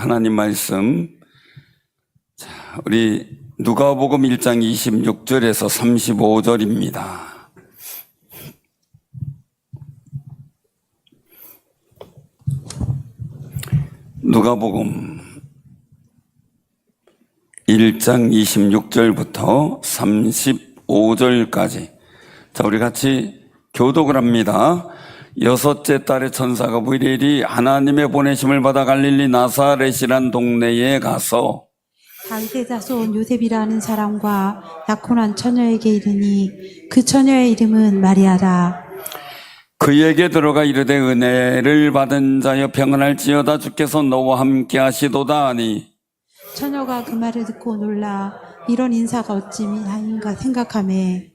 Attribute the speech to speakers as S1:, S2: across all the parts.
S1: 하나님 말씀. 자, 우리 누가복음 1장 26절에서 35절입니다. 누가복음 1장 26절부터 35절까지. 자, 우리 같이 교독을 합니다. 여섯째 달에 천사가 무리리 하나님의 보내심을 받아 갈릴리 나사렛이란 동네에 가서
S2: 다윗의 자손 요셉이라는 사람과 약혼한 처녀에게 이르니 그 처녀의 이름은 마리아라.
S1: 그에게 들어가 이르되 은혜를 받은 자여 평안할지어다 주께서 너와 함께 하시도다 하니
S2: 처녀가 그 말을 듣고 놀라 이런 인사가 어찌하인가 생각하매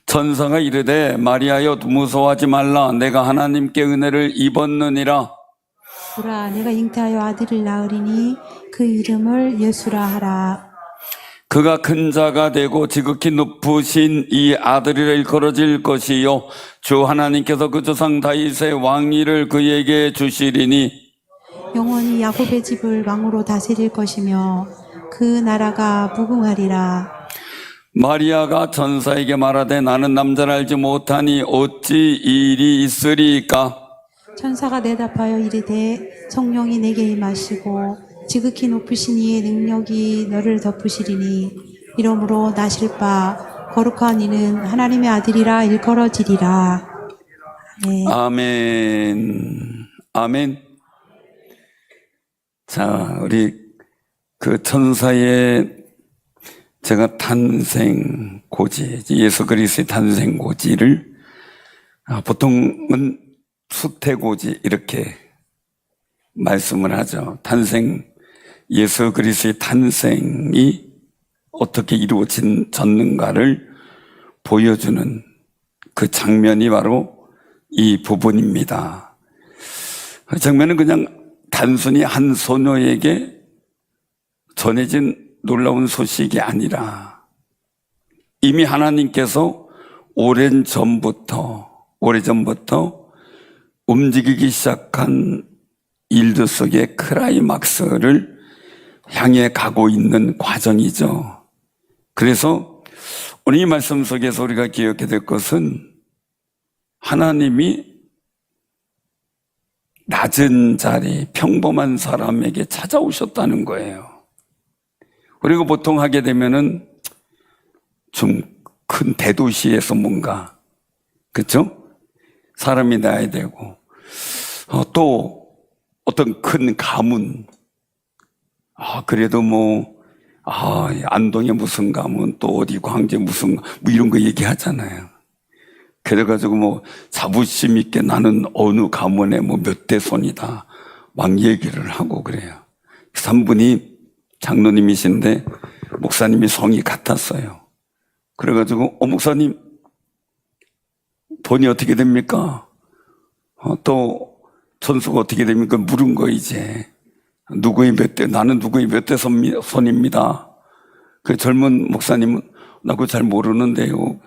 S1: 천사가 이르되 마리아여 무서워하지 말라 내가 하나님께 은혜를 입었느니라.
S2: 보라 내가 잉태하여 아들을 낳으리니 그 이름을 예수라 하라.
S1: 그가 큰 자가 되고 지극히 높으신 이 아들이라 일컬어질 것이요 주 하나님께서 그 조상 다윗의 왕위를 그에게 주시리니
S2: 영원히 야곱의 집을 왕으로 다스릴 것이며 그 나라가 무궁하리라.
S1: 마리아가 천사에게 말하되 나는 남자를 알지 못하니 어찌 이 일이 있으리까.
S2: 천사가 대답하여 이르되 성령이 내게 임하시고 지극히 높으신 이의 능력이 너를 덮으시리니 이러므로 나실 바 거룩한 이는 하나님의 아들이라 일컬어지리라. 네.
S1: 아멘. 아멘. 자, 우리 그 천사의 제가 탄생 고지, 예수 그리스도의 탄생 고지를 보통은 수태고지 이렇게 말씀을 하죠. 예수 그리스도의 탄생이 어떻게 이루어졌는가를 보여주는 그 장면이 바로 이 부분입니다. 그 장면은 그냥 단순히 한 소녀에게 전해진 놀라운 소식이 아니라 이미 하나님께서 오래전부터 움직이기 시작한 일들 속에 클라이막스를 향해 가고 있는 과정이죠. 그래서 오늘 이 말씀 속에서 우리가 기억해야 될 것은 하나님이 낮은 자리, 평범한 사람에게 찾아오셨다는 거예요. 그리고 보통 하게 되면은 좀 큰 대도시에서 뭔가, 그렇죠? 사람이 나야 되고, 또 어떤 큰 가문, 그래도 안동에 무슨 가문, 또 어디 광주에 무슨, 이런 거 얘기하잖아요. 그래가지고 자부심 있게 나는 어느 가문에 몇 대 손이다. 막 얘기를 하고 그래요. 한 분이 장로님이신데, 목사님이 성이 같았어요. 그래가지고, 목사님, 돈이 어떻게 됩니까? 또, 천수가 어떻게 됩니까? 물은 거 이제. 나는 누구의 몇 대 손입니다. 그 젊은 목사님은, 나 그거 잘 모르는데요.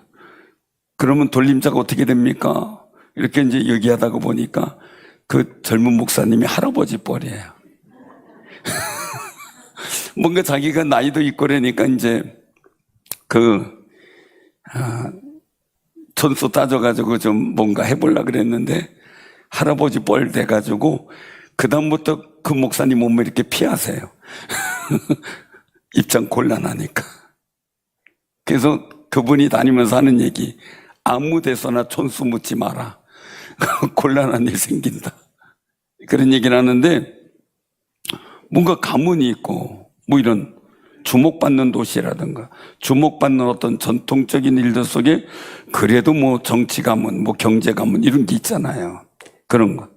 S1: 그러면 돌림자가 어떻게 됩니까? 이렇게 이제 얘기하다가 보니까 그 젊은 목사님이 할아버지 뻘이에요. 뭔가 자기가 나이도 있고 그러니까 이제 천수 따져가지고 좀 뭔가 해보려고 그랬는데 할아버지 뻘 돼가지고 그다음부터 그 목사님 몸을 이렇게 피하세요. 입장 곤란하니까. 그래서 그분이 다니면서 하는 얘기, 아무 데서나 촌수 묻지 마라. 곤란한 일 생긴다. 그런 얘기를 하는데 뭔가 가문이 있고 이런 주목받는 도시라든가 주목받는 어떤 전통적인 일들 속에 그래도 정치 가문, 경제 가문 이런 게 있잖아요. 그런 것.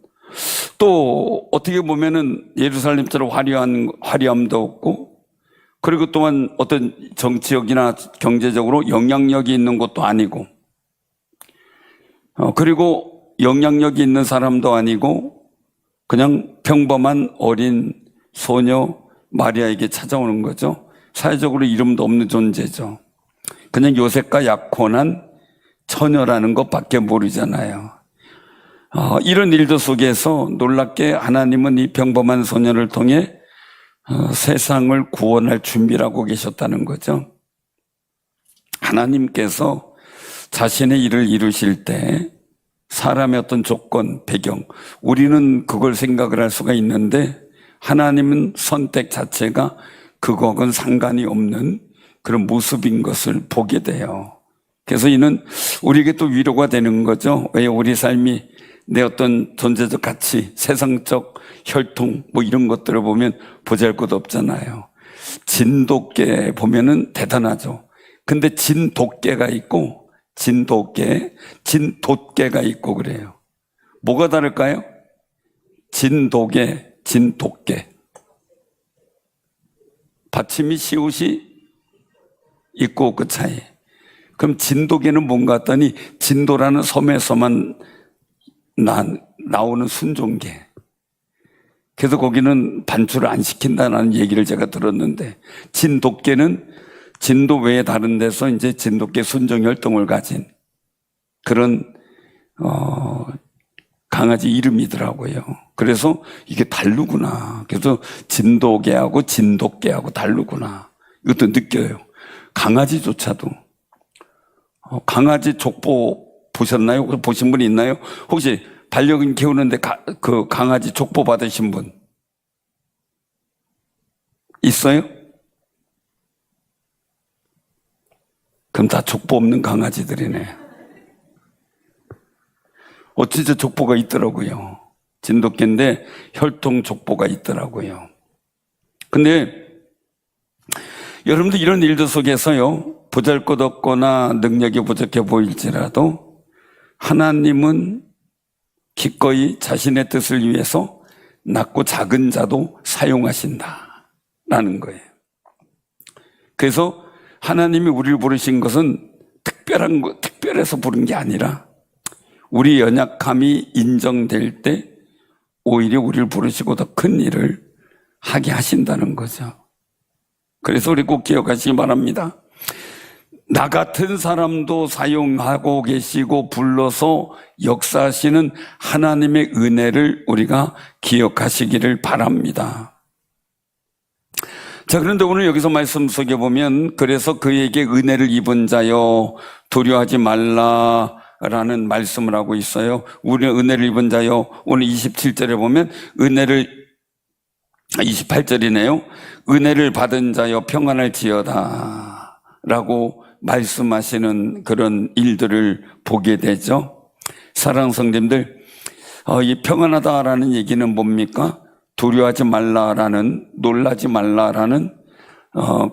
S1: 또 어떻게 보면은 예루살렘처럼 화려함도 없고 그리고 또한 어떤 정치력이나 경제적으로 영향력이 있는 것도 아니고 그리고 영향력이 있는 사람도 아니고 그냥 평범한 어린 소녀 마리아에게 찾아오는 거죠. 사회적으로 이름도 없는 존재죠. 그냥 요셉과 약혼한 처녀라는 것밖에 모르잖아요. 이런 일들 속에서 놀랍게 하나님은 이 평범한 소년을 통해 세상을 구원할 준비를 하고 계셨다는 거죠. 하나님께서 자신의 일을 이루실 때 사람의 어떤 조건, 배경, 우리는 그걸 생각을 할 수가 있는데 하나님은 선택 자체가 그거하고는 상관이 없는 그런 모습인 것을 보게 돼요. 그래서 이는 우리에게 또 위로가 되는 거죠. 왜 우리 삶이 내 어떤 존재적 가치, 세상적 혈통 뭐 이런 것들을 보면 보잘것 없잖아요. 진돗개 보면은 대단하죠. 근데 진돗개가 있고 진돗개가 있고 그래요. 뭐가 다를까요? 진돗개, 진돗개. 받침이 시옷이 있고 그 차이. 그럼 진돗개는 뭔가 했더니 진도라는 섬에서만 나오는 순종개. 그래서 거기는 반출을 안 시킨다는 얘기를 제가 들었는데 진돗개는 진도 외에 다른 데서 이제 진돗개 순종 혈통을 가진 그런 강아지 이름이더라고요. 그래서 이게 다르구나. 그래서 진돗개하고 진돗개하고 다르구나. 이것도 느껴요. 강아지조차도 강아지 족보 보셨나요? 보신 분 있나요? 혹시 반려견 키우는데 그 강아지 족보 받으신 분 있어요? 그럼 다 족보 없는 강아지들이네. 진짜 족보가 있더라고요. 진돗개인데 혈통 족보가 있더라고요. 근데 여러분들 이런 일들 속에서요, 보잘것없거나 능력이 부족해 보일지라도 하나님은 기꺼이 자신의 뜻을 위해서 낮고 작은 자도 사용하신다라는 거예요. 그래서 하나님이 우리를 부르신 것은 특별해서 부른 게 아니라 우리 연약함이 인정될 때 오히려 우리를 부르시고 더 큰 일을 하게 하신다는 거죠. 그래서 우리 꼭 기억하시기 바랍니다. 나 같은 사람도 사용하고 계시고 불러서 역사하시는 하나님의 은혜를 우리가 기억하시기를 바랍니다. 자, 그런데 오늘 여기서 말씀 속에 보면 그래서 그에게 은혜를 입은 자여 두려워하지 말라라는 말씀을 하고 있어요. 우리는 은혜를 입은 자여, 오늘 27절에 보면 은혜를 28절이네요. 은혜를 받은 자여 평안할지어다 라고 말씀하시는 그런 일들을 보게 되죠. 사랑하는 성도님들, 이 평안하다라는 얘기는 뭡니까? 두려워하지 말라라는, 놀라지 말라라는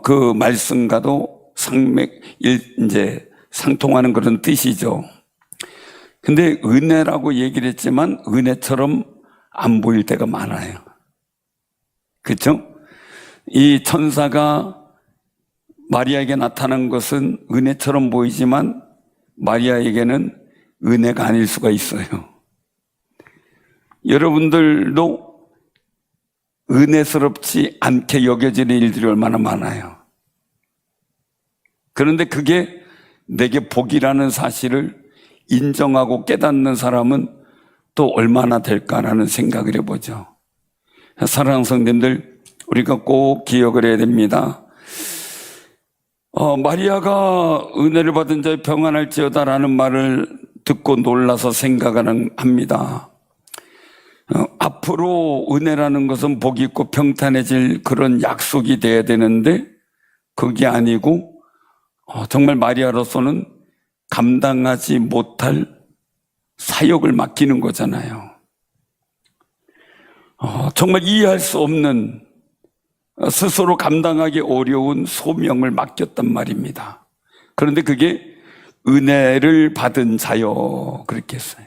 S1: 그 말씀과도 이제 상통하는 그런 뜻이죠. 근데 은혜라고 얘기를 했지만 은혜처럼 안 보일 때가 많아요. 그렇죠? 이 천사가 마리아에게 나타난 것은 은혜처럼 보이지만 마리아에게는 은혜가 아닐 수가 있어요. 여러분들도 은혜스럽지 않게 여겨지는 일들이 얼마나 많아요. 그런데 그게 내게 복이라는 사실을 인정하고 깨닫는 사람은 또 얼마나 될까라는 생각을 해보죠. 사랑하는 성도님들, 우리가 꼭 기억을 해야 됩니다. 마리아가 은혜를 받은 자의 평안할지어다라는 말을 듣고 놀라서 생각을 합니다. 앞으로 은혜라는 것은 복이 있고 평탄해질 그런 약속이 돼야 되는데 그게 아니고 정말 마리아로서는 감당하지 못할 사역을 맡기는 거잖아요. 정말 이해할 수 없는 스스로 감당하기 어려운 소명을 맡겼단 말입니다. 그런데 그게 은혜를 받은 자요 그렇게 했어요.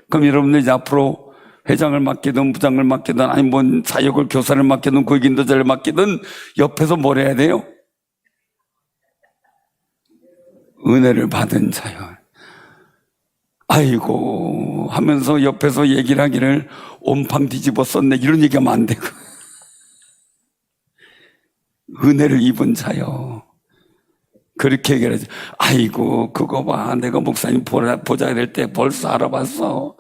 S1: 그럼 여러분들 이제 앞으로 회장을 맡기든 부장을 맡기든 아니 뭔 사역을 교사를 맡기든 구역인도자를 맡기든 옆에서 뭘 해야 돼요? 은혜를 받은 자요. 아이고 하면서 옆에서 얘기를 하기를 온팡 뒤집어 썼네 이런 얘기하면 안 되고 은혜를 입은 자요. 그렇게 얘기하지. 아이고, 그거 봐. 내가 목사님 보자 이럴 때 벌써 알아봤어.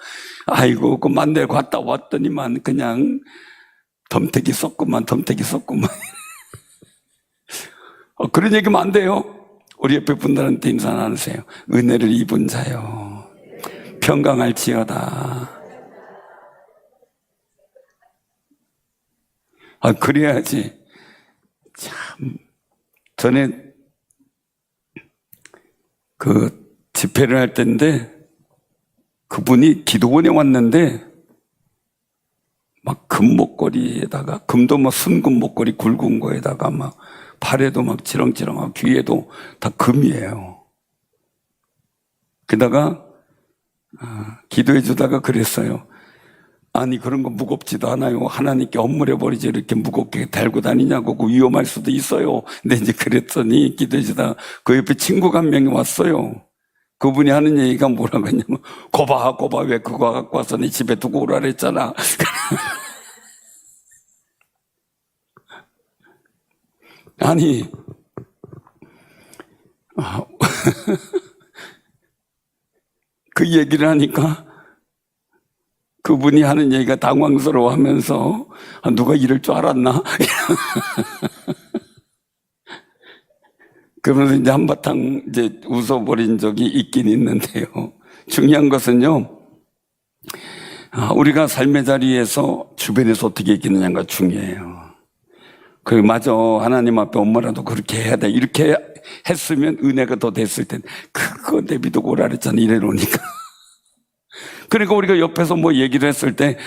S1: 아이고, 그 만날 갔다 왔더니만 그냥 덤태기 썼구만. 그런 얘기면 안 돼요. 우리 옆에 분들한테 인사 나누세요. 은혜를 입은 자요, 평강할지어다. 그래야지. 참, 전에 그 집회를 할 때인데 그분이 기도원에 왔는데 막 금목걸이에다가, 금도 막 순금 목걸이 굵은 거에다가 막 팔에도 막 지렁지렁하고 귀에도 다 금이에요. 게다가 기도해 주다가 그랬어요. 아니, 그런 거 무겁지도 않아요. 하나님께 업무려 버리지 이렇게 무겁게 달고 다니냐고. 그 위험할 수도 있어요. 근데 이제 그랬더니 기도해 주다가 그 옆에 친구가 한 명이 왔어요. 그분이 하는 얘기가 뭐라고 했냐면, 거봐 왜 그거 갖고 와서 네 집에 두고 오라 그랬잖아. 아니, 그 얘기를 하니까 그분이 하는 얘기가 당황스러워 하면서, 누가 이럴 줄 알았나? 그러면서 이제 한바탕 이제 웃어버린 적이 있긴 있는데요. 중요한 것은요, 우리가 삶의 자리에서 주변에서 어떻게 이기느냐가 중요해요. 맞아. 하나님 앞에 엄마라도 그렇게 해야 돼. 이렇게 했으면 은혜가 더 됐을 텐데, 그거 내비두고 오라 그랬잖아. 이래 놓으니까. 그러니까 우리가 옆에서 뭐 얘기를 했을 때,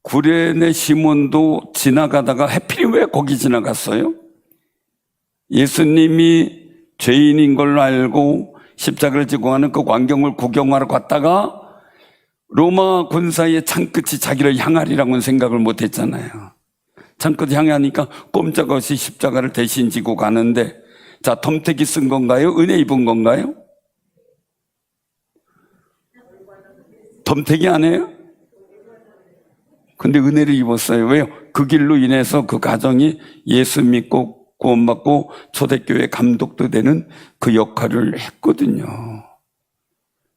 S1: 구레네 시몬도 지나가다가 해필이 왜 거기 지나갔어요? 예수님이 죄인인 걸로 알고 십자가를 지고 가는 그 광경을 구경하러 갔다가 로마 군사의 창끝이 자기를 향하리라고는 생각을 못 했잖아요. 창끝 향하니까 꼼짝없이 십자가를 대신 지고 가는데, 자, 덤태기 쓴 건가요? 은혜 입은 건가요? 덤태기 아니에요? 근데 은혜를 입었어요. 왜요? 그 길로 인해서 그 가정이 예수 믿고 구원받고 초대교회 감독도 되는 그 역할을 했거든요.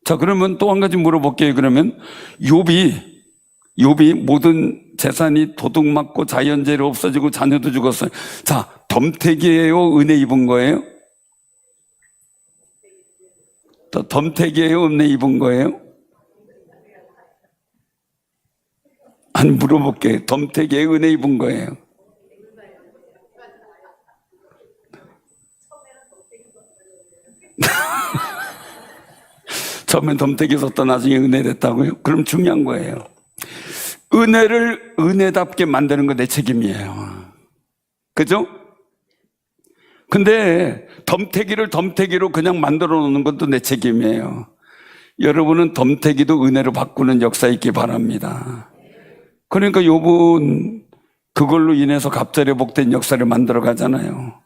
S1: 자, 그러면 또 한 가지 물어볼게요. 그러면 욥이 모든 재산이 도둑맞고 자연재해로 없어지고 자녀도 죽었어요. 자, 덤태기예요? 은혜 입은 거예요? 덤태기예요? 은혜 입은 거예요? 아니, 물어볼게요. 덤태기에 은혜 입은 거예요? 처음엔 덤태기 썼다 나중에 은혜 됐다고요? 그럼 중요한 거예요. 은혜를 은혜답게 만드는 거 내 책임이에요. 그죠? 근데 덤태기를 덤태기로 그냥 만들어 놓는 것도 내 책임이에요. 여러분은 덤태기도 은혜로 바꾸는 역사 있기 바랍니다. 그러니까 욥은 그걸로 인해서 갑절에 복된 역사를 만들어 가잖아요.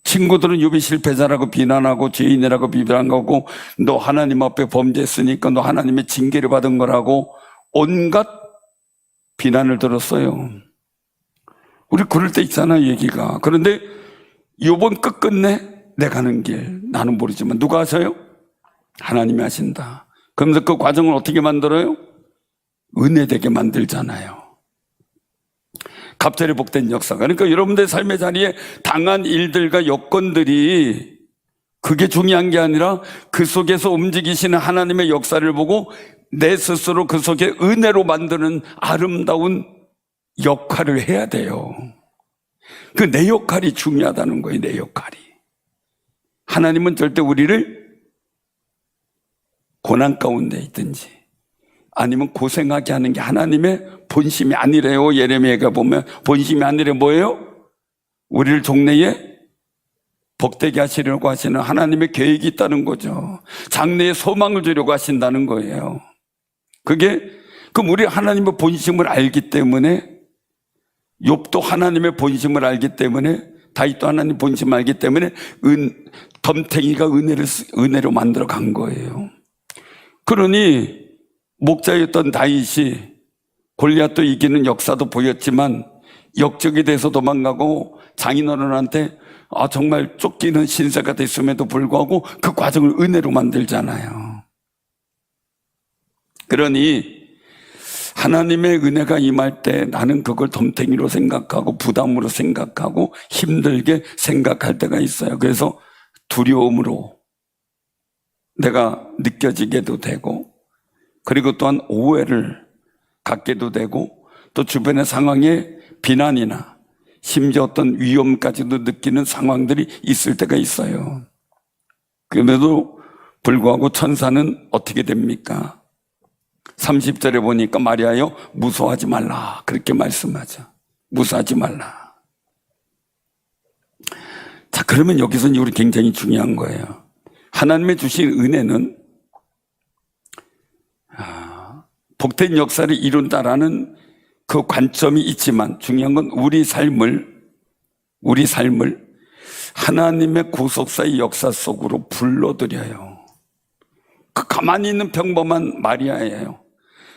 S1: 친구들은 욥이 실패자라고 비난하고 죄인이라고 비난하고, 너 하나님 앞에 범죄했으니까 너 하나님의 징계를 받은 거라고 온갖 비난을 들었어요. 우리 그럴 때 있잖아요, 얘기가. 그런데 욥은 끝끝내 내 가는 길 나는 모르지만 누가 하셔요? 하나님이 하신다. 그러면서 그 과정을 어떻게 만들어요? 은혜되게 만들잖아요. 갑절에 복된 역사가. 그러니까 여러분들의 삶의 자리에 당한 일들과 여건들이 그게 중요한 게 아니라 그 속에서 움직이시는 하나님의 역사를 보고 내 스스로 그 속에 은혜로 만드는 아름다운 역할을 해야 돼요. 그 내 역할이 중요하다는 거예요. 내 역할이. 하나님은 절대 우리를 고난 가운데 있든지 아니면 고생하게 하는 게 하나님의 본심이 아니래요. 예레미야가 보면 본심이 아니래 뭐예요? 우리를 종래에 복되게 하시려고 하시는 하나님의 계획이 있다는 거죠. 장래에 소망을 주려고 하신다는 거예요. 그럼 우리 하나님의 본심을 알기 때문에, 욥도 하나님의 본심을 알기 때문에, 다윗도 하나님 본심을 알기 때문에 덤탱이가 은혜로 만들어 간 거예요. 그러니 목자였던 다윗이 골리앗도 이기는 역사도 보였지만 역적에 대해서 도망가고 장인어른한테 정말 쫓기는 신세가 됐음에도 불구하고 그 과정을 은혜로 만들잖아요. 그러니 하나님의 은혜가 임할 때 나는 그걸 덤탱이로 생각하고 부담으로 생각하고 힘들게 생각할 때가 있어요. 그래서 두려움으로 내가 느껴지게도 되고, 그리고 또한 오해를 갖게도 되고, 또 주변의 상황에 비난이나 심지어 어떤 위험까지도 느끼는 상황들이 있을 때가 있어요. 그럼에도 불구하고 천사는 어떻게 됩니까? 30절에 보니까 마리아여 무서워하지 말라 그렇게 말씀하죠. 무서워하지 말라. 자, 그러면 여기서는 우리 굉장히 중요한 거예요. 하나님의 주신 은혜는 복된 역사를 이룬다라는 그 관점이 있지만 중요한 건 우리 삶을 하나님의 구속사의 역사 속으로 불러들여요. 그 가만히 있는 평범한 마리아예요.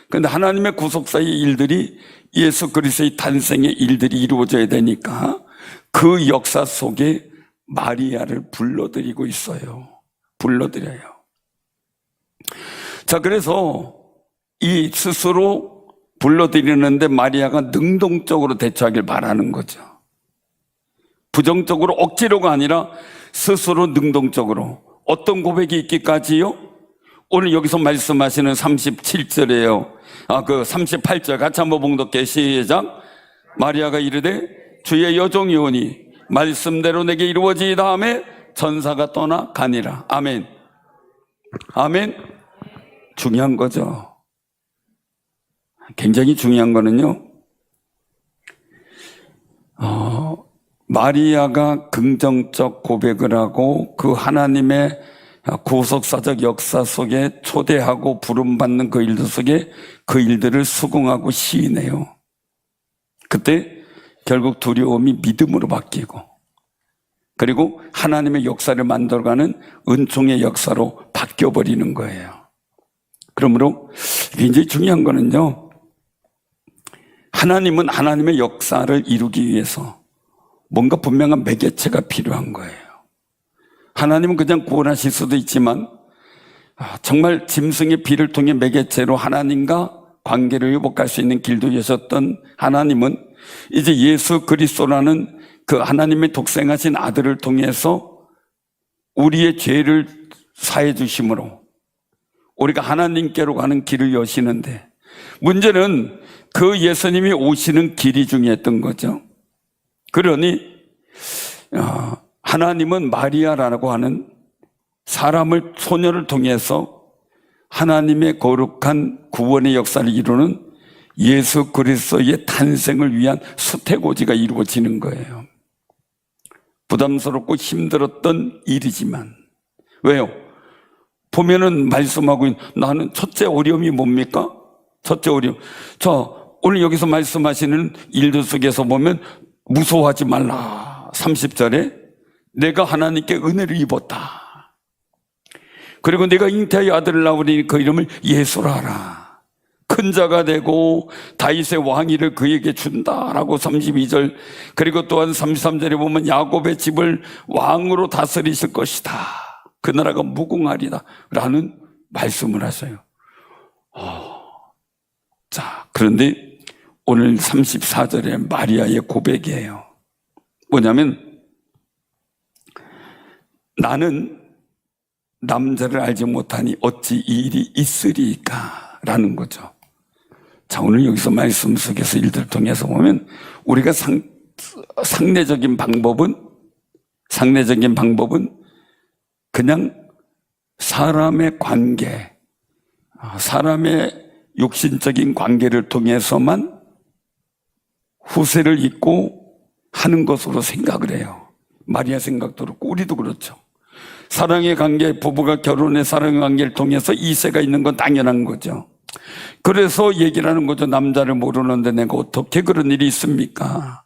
S1: 그런데 하나님의 구속사의 일들이 예수 그리스도의 탄생의 일들이 이루어져야 되니까 그 역사 속에 마리아를 불러들이고 있어요. 불러들여요. 자, 그래서 이 스스로 불러들이는데 마리아가 능동적으로 대처하길 바라는 거죠. 부정적으로 억지로가 아니라 스스로 능동적으로. 어떤 고백이 있기까지요? 오늘 여기서 말씀하시는 37절이에요. 그 38절 같이 한번 봉독해. 시작. 마리아가 이르되 주의 여종이오니 말씀대로 내게 이루어지이다 하매 천사가 떠나 가니라. 아멘. 아멘. 중요한 거죠. 굉장히 중요한 거는요, 마리아가 긍정적 고백을 하고 그 하나님의 구속사적 역사 속에 초대하고 부름받는 그 일들 속에 그 일들을 수긍하고 시인해요. 그때 결국 두려움이 믿음으로 바뀌고, 그리고 하나님의 역사를 만들어가는 은총의 역사로 바뀌어버리는 거예요. 그러므로 굉장히 중요한 거는요, 하나님은 하나님의 역사를 이루기 위해서 뭔가 분명한 매개체가 필요한 거예요. 하나님은 그냥 구원하실 수도 있지만 정말 짐승의 피를 통해 매개체로 하나님과 관계를 회복할 수 있는 길도 여셨던 하나님은 이제 예수 그리스도라는 그 하나님의 독생하신 아들을 통해서 우리의 죄를 사해 주심으로 우리가 하나님께로 가는 길을 여시는데, 문제는 그 예수님이 오시는 길이 중요했던 거죠. 그러니 하나님은 마리아라고 하는 사람을, 소녀를 통해서 하나님의 거룩한 구원의 역사를 이루는 예수 그리스도의 탄생을 위한 수태고지가 이루어지는 거예요. 부담스럽고 힘들었던 일이지만, 왜요? 보면은 말씀하고 있는, 나는 첫째 어려움이 뭡니까? 첫째 어려움. 자, 오늘 여기서 말씀하시는 일들 속에서 보면 무서워하지 말라. 30절에 내가 하나님께 은혜를 입었다. 그리고 내가 잉태의 아들을 낳으니 그 이름을 예수라 하라. 큰 자가 되고 다윗의 왕위를 그에게 준다라고 32절. 그리고 또한 33절에 보면 야곱의 집을 왕으로 다스리실 것이다. 그 나라가 무궁하리다 라는 말씀을 하세요. 자, 그런데 오늘 34절에 마리아의 고백이에요. 뭐냐면, 나는 남자를 알지 못하니 어찌 이 일이 있으리까 라는 거죠. 자, 오늘 여기서 말씀 속에서 일들을 통해서 보면 우리가 상례적인 방법은 그냥 사람의 관계, 사람의 육신적인 관계를 통해서만 후세를 잇고 하는 것으로 생각을 해요. 마리아 생각도 그렇고 우리도 그렇죠. 사랑의 관계, 부부가 결혼의 사랑의 관계를 통해서 이세가 있는 건 당연한 거죠. 그래서 얘기를 하는 거죠. 남자를 모르는데 내가 어떻게 그런 일이 있습니까?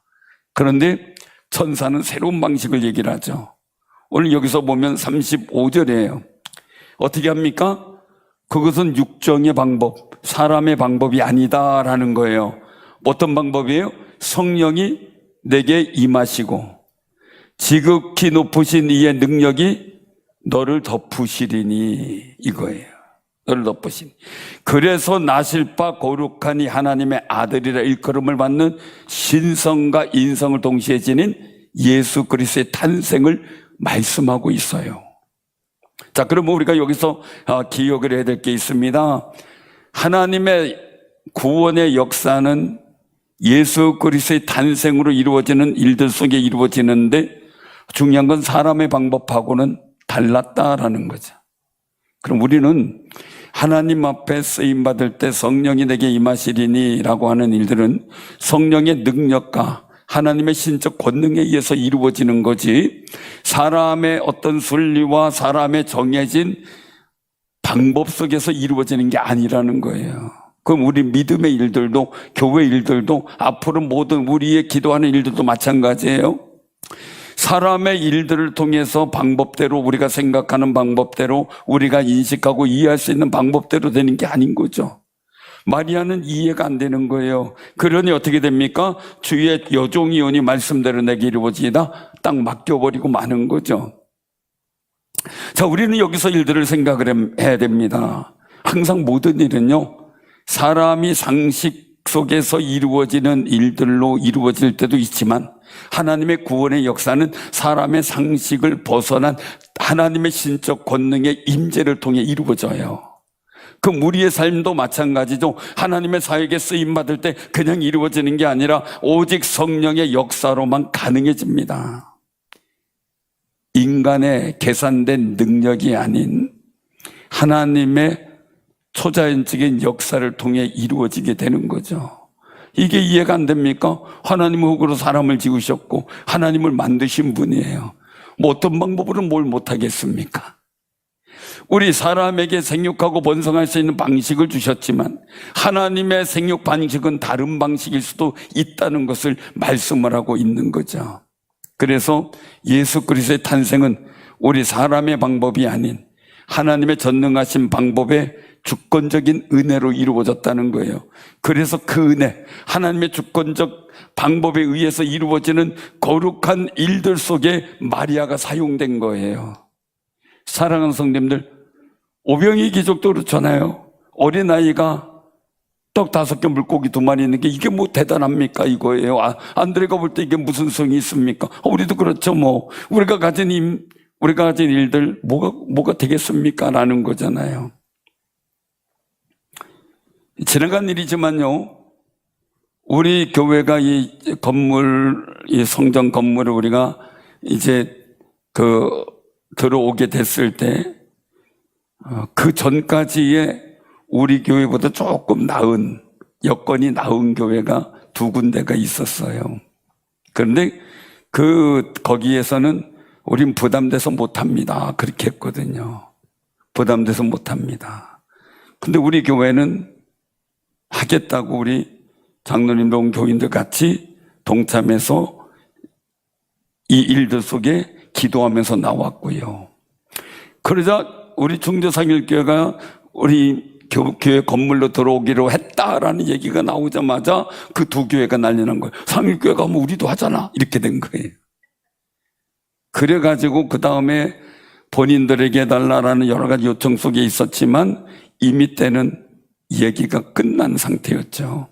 S1: 그런데 천사는 새로운 방식을 얘기를 하죠. 오늘 여기서 보면 35절이에요. 어떻게 합니까? 그것은 육정의 방법, 사람의 방법이 아니다라는 거예요. 어떤 방법이에요? 성령이 내게 임하시고 지극히 높으신 이의 능력이 너를 덮으시리니, 이거예요. 너를 덮으시니. 그래서 나실 바 거룩하니 하나님의 아들이라 일컬음을 받는 신성과 인성을 동시에 지닌 예수 그리스도의 탄생을 말씀하고 있어요. 자, 그러면 우리가 여기서 기억을 해야 될 게 있습니다. 하나님의 구원의 역사는 예수 그리스도의 탄생으로 이루어지는 일들 속에 이루어지는데, 중요한 건 사람의 방법하고는 달랐다라는 거죠. 그럼 우리는 하나님 앞에 쓰임받을 때 성령이 내게 임하시리니 라고 하는 일들은 성령의 능력과 하나님의 신적 권능에 의해서 이루어지는 거지, 사람의 어떤 순리와 사람의 정해진 방법 속에서 이루어지는 게 아니라는 거예요. 그럼 우리 믿음의 일들도, 교회 일들도, 앞으로 모든 우리의 기도하는 일들도 마찬가지예요. 사람의 일들을 통해서 방법대로, 우리가 생각하는 방법대로, 우리가 인식하고 이해할 수 있는 방법대로 되는 게 아닌 거죠. 마리아는 이해가 안 되는 거예요. 그러니 어떻게 됩니까? 주의 여종이오니 말씀대로 내게 이루어지이다, 딱 맡겨버리고 마는 거죠. 자, 우리는 여기서 일들을 생각을 해야 됩니다. 항상 모든 일은요, 사람이 상식 속에서 이루어지는 일들로 이루어질 때도 있지만, 하나님의 구원의 역사는 사람의 상식을 벗어난 하나님의 신적 권능의 임재를 통해 이루어져요. 그럼 우리의 삶도 마찬가지죠. 하나님의 사역에 쓰임받을 때 그냥 이루어지는 게 아니라 오직 성령의 역사로만 가능해집니다. 인간의 계산된 능력이 아닌 하나님의 초자연적인 역사를 통해 이루어지게 되는 거죠. 이게 이해가 안 됩니까? 하나님의 흙으로 사람을 지으셨고 하나님을 만드신 분이에요. 뭐 어떤 방법으로는 뭘 못하겠습니까? 우리 사람에게 생육하고 번성할 수 있는 방식을 주셨지만 하나님의 생육 방식은 다른 방식일 수도 있다는 것을 말씀을 하고 있는 거죠. 그래서 예수 그리스도의 탄생은 우리 사람의 방법이 아닌 하나님의 전능하신 방법의 주권적인 은혜로 이루어졌다는 거예요. 그래서 그 은혜, 하나님의 주권적 방법에 의해서 이루어지는 거룩한 일들 속에 마리아가 사용된 거예요. 사랑하는 성도님들, 오병이 기적도 그렇잖아요. 어린아이가 떡 5개 물고기 2마리 있는 게 이게 뭐 대단합니까 이거예요. 안드레가 볼 때 이게 무슨 성이 있습니까? 우리도 그렇죠. 뭐 우리가 가진 일들 뭐가 되겠습니까? 라는 거잖아요. 지나간 일이지만요, 우리 교회가 이 성전 건물을 우리가 이제 들어오게 됐을 때, 그 전까지의 우리 교회보다 조금 여건이 나은 교회가 2군데가 있었어요. 그런데 거기에서는 우린 부담돼서 못합니다, 그렇게 했거든요. 부담돼서 못합니다. 근데 우리 교회는 하겠다고 우리 장로님들, 교인들 같이 동참해서 이 일들 속에 기도하면서 나왔고요. 그러자 우리 중대상일교회가 우리 교회 건물로 들어오기로 했다라는 얘기가 나오자마자 그 2 교회가 난리난 거예요. 상일교회가 하면 우리도 하잖아, 이렇게 된 거예요. 그래가지고 그 다음에 본인들에게 해달라는 여러 가지 요청 속에 있었지만 이미 때는 얘기가 끝난 상태였죠.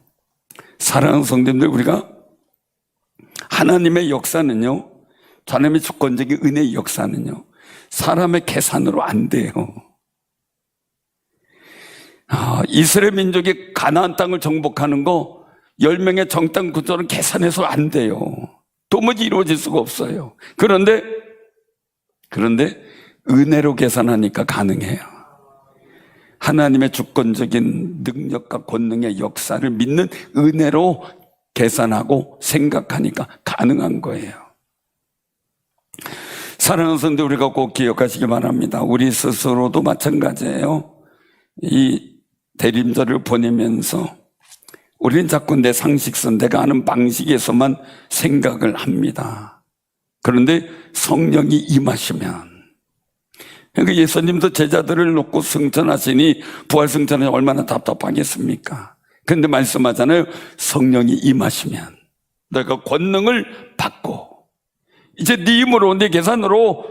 S1: 사랑하는 성도님들, 우리가 하나님의 역사는요, 하나님의 주권적인 은혜의 역사는요, 사람의 계산으로 안 돼요. 이스라엘 민족이 가나안 땅을 정복하는 거 10명의 정탐 구조는 계산해서 안 돼요. 도무지 이루어질 수가 없어요. 그런데 은혜로 계산하니까 가능해요. 하나님의 주권적인 능력과 권능의 역사를 믿는 은혜로 계산하고 생각하니까 가능한 거예요. 사랑하는 성도, 우리가 꼭 기억하시기 바랍니다. 우리 스스로도 마찬가지예요. 이 대림절을 보내면서 우리는 자꾸 내 상식선, 내가 아는 방식에서만 생각을 합니다. 그런데 성령이 임하시면, 그러니까 예수님도 제자들을 놓고 승천하시니 부활승천이 얼마나 답답하겠습니까? 그런데 말씀하잖아요. 성령이 임하시면 내가 권능을 받고 이제 네 힘으로 네 계산으로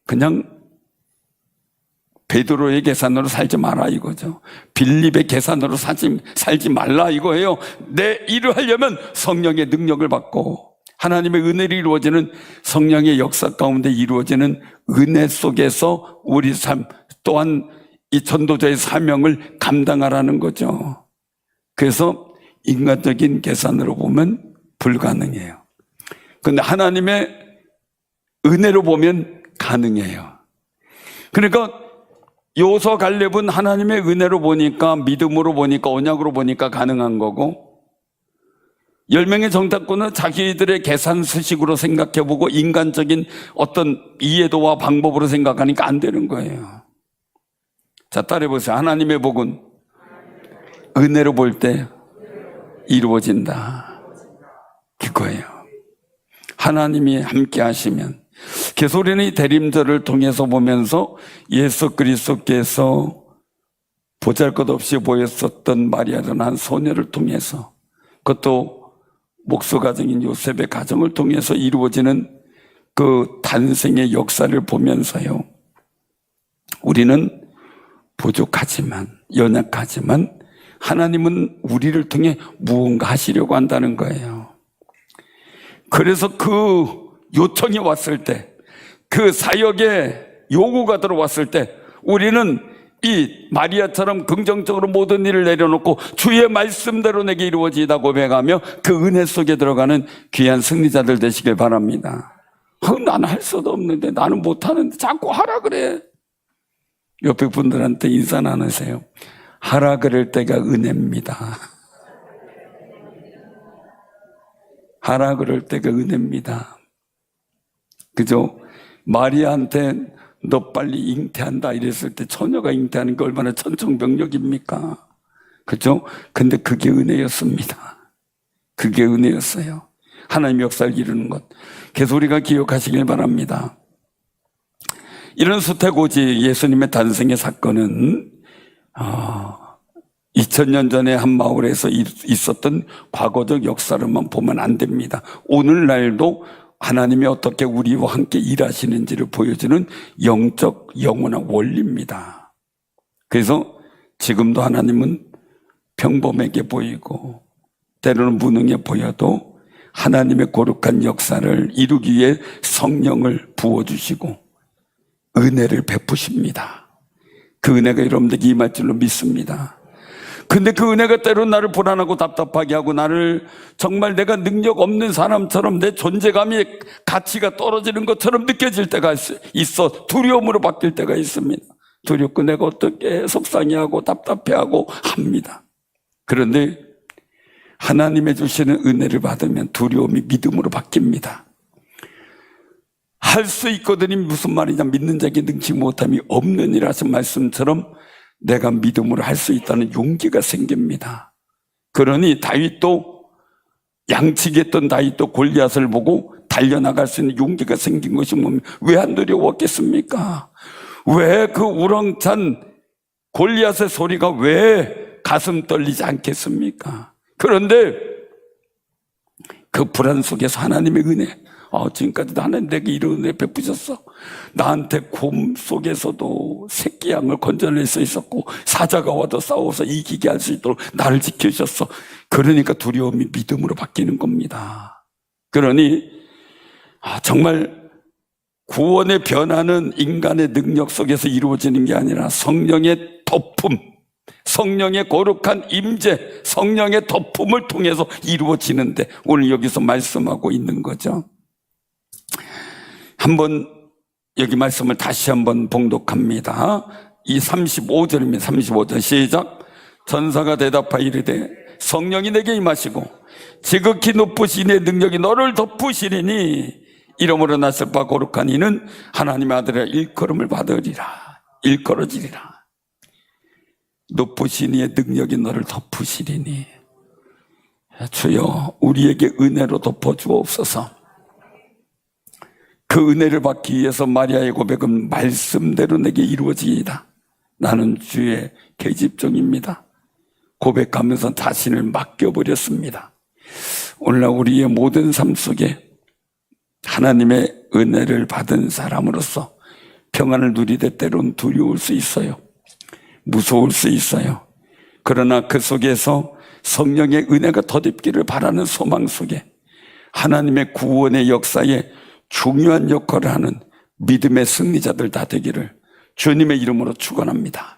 S1: 그냥 베드로의 계산으로 살지 마라 이거죠. 빌립의 계산으로 살지 말라 이거예요. 내 일을 하려면 성령의 능력을 받고 하나님의 은혜를 이루어지는 성령의 역사 가운데 이루어지는 은혜 속에서 우리 삶 또한 이 전도자의 사명을 감당하라는 거죠. 그래서 인간적인 계산으로 보면 불가능해요. 그런데 하나님의 은혜로 보면 가능해요. 그러니까 요소 갈렙은 하나님의 은혜로 보니까, 믿음으로 보니까, 언약으로 보니까 가능한 거고, 10명의 정탐꾼은 자기들의 계산 수식으로 생각해보고 인간적인 어떤 이해도와 방법으로 생각하니까 안 되는 거예요. 자, 따라해보세요. 하나님의 복은 은혜로 볼 때 이루어진다. 그거예요. 하나님이 함께 하시면. 그래서 우리는 이 대림절을 통해서 보면서 예수 그리스도께서 보잘것없이 보였었던 마리아라는 한 소녀를 통해서, 그것도 목수 가정인 요셉의 가정을 통해서 이루어지는 그 탄생의 역사를 보면서요, 우리는 부족하지만, 연약하지만 하나님은 우리를 통해 무언가 하시려고 한다는 거예요. 그래서 그 요청이 왔을 때, 그 사역의 요구가 들어왔을 때 우리는 이 마리아처럼 긍정적으로 모든 일을 내려놓고 주의 말씀대로 내게 이루어지다 고백하며 그 은혜 속에 들어가는 귀한 승리자들 되시길 바랍니다. 나는 할 수도 없는데, 나는 못하는데 자꾸 하라 그래. 옆에 분들한테 인사 나누세요. 하라 그럴 때가 은혜입니다. 하라 그럴 때가 은혜입니다. 그죠? 마리아한테 너 빨리 잉태한다 이랬을 때 처녀가 잉태하는 게 얼마나 천청병력입니까? 그죠? 근데 그게 은혜였습니다. 그게 은혜였어요. 하나님 역사를 이루는 것. 그래서 우리가 기억하시길 바랍니다. 이런 수태고지 예수님의 탄생의 사건은 2000년 전에 한 마을에서 있었던 과거적 역사로만 보면 안 됩니다. 오늘날도 하나님이 어떻게 우리와 함께 일하시는지를 보여주는 영적 영원한 원리입니다. 그래서 지금도 하나님은 평범하게 보이고 때로는 무능해 보여도 하나님의 거룩한 역사를 이루기 위해 성령을 부어주시고 은혜를 베푸십니다. 그 은혜가 여러분들에게 임할 줄로 믿습니다. 근데 그 은혜가 때로는 나를 불안하고 답답하게 하고 나를 정말 내가 능력 없는 사람처럼 내 존재감의 가치가 떨어지는 것처럼 느껴질 때가 있어. 두려움으로 바뀔 때가 있습니다. 두렵고 내가 어떻게 속상해하고 답답해하고 합니다. 그런데 하나님의 주시는 은혜를 받으면 두려움이 믿음으로 바뀝니다. 할 수 있거든이 무슨 말이냐, 믿는 자에게 능치 못함이 없느니라는 말씀처럼 내가 믿음으로 할 수 있다는 용기가 생깁니다. 그러니 다윗도, 양치기했던 다윗도 골리앗을 보고 달려나갈 수 있는 용기가 생긴 것이 뭡니까? 왜 안 두려웠겠습니까? 왜 그 우렁찬 골리앗의 소리가 왜 가슴 떨리지 않겠습니까? 그런데 그 불안 속에서 하나님의 은혜, 지금까지도 하나님 내게 이런 은혜 베푸셨어. 나한테 곰 속에서도 새끼 양을 건져낼 수 있었고 사자가 와도 싸워서 이기게 할 수 있도록 나를 지켜주셨어. 그러니까 두려움이 믿음으로 바뀌는 겁니다. 그러니 정말 구원의 변화는 인간의 능력 속에서 이루어지는 게 아니라 성령의 덮음, 성령의 거룩한 임재, 성령의 덮음을 통해서 이루어지는데 오늘 여기서 말씀하고 있는 거죠. 한번 여기 말씀을 다시 한번 봉독합니다. 이 35절입니다. 35절 시작. 전사가 대답하여 이르되 성령이 내게 임하시고 지극히 높으신 이의 능력이 너를 덮으시리니 이러므로 났을 바 거룩한 이는 하나님의 아들의 일컬음을 받으리라. 일컬어지리라. 높으신 이의 능력이 너를 덮으시리니 주여 우리에게 은혜로 덮어주옵소서. 그 은혜를 받기 위해서 마리아의 고백은 말씀대로 내게 이루어지이다. 나는 주의 계집종입니다. 고백하면서 자신을 맡겨버렸습니다. 오늘날 우리의 모든 삶 속에 하나님의 은혜를 받은 사람으로서 평안을 누리되 때론 두려울 수 있어요. 무서울 수 있어요. 그러나 그 속에서 성령의 은혜가 덧입기를 바라는 소망 속에 하나님의 구원의 역사에 중요한 역할을 하는 믿음의 승리자들 다 되기를 주님의 이름으로 축원합니다.